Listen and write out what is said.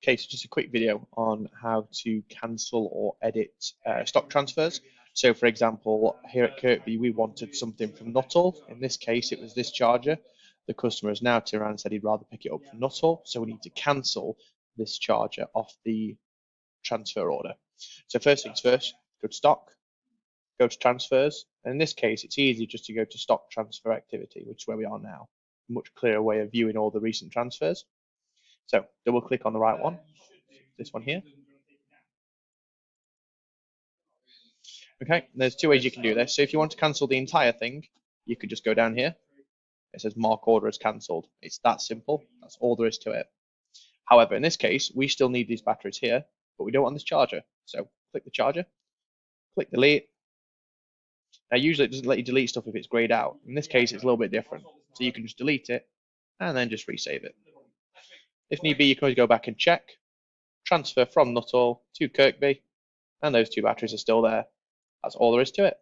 Okay, so just a quick video on how to cancel or edit stock transfers. So for example, here at Kirkby, we wanted something from Nuttall. In this case, it was this charger. The customer has now turned around and said he'd rather pick it up from Nuttall. So we need to cancel this charger off the transfer order. So first things first, go to stock, go to transfers. And in this case, it's easy just to go to stock transfer activity, which is where we are now. A much clearer way of viewing all the recent transfers. So double click on the right one, this one here. Okay, there's two ways you can do this. So if you want to cancel the entire thing, you could just go down here. It says mark order as cancelled. It's that simple. That's all there is to it. However, in this case, we still need these batteries here, but we don't want this charger. So click the charger, click delete. Now usually it doesn't let you delete stuff if it's grayed out. In this case, it's a little bit different. So you can just delete it and then just resave it. If need be, you can always go back and check. Transfer from Nuttall to Kirkby, and those two batteries are still there. That's all there is to it.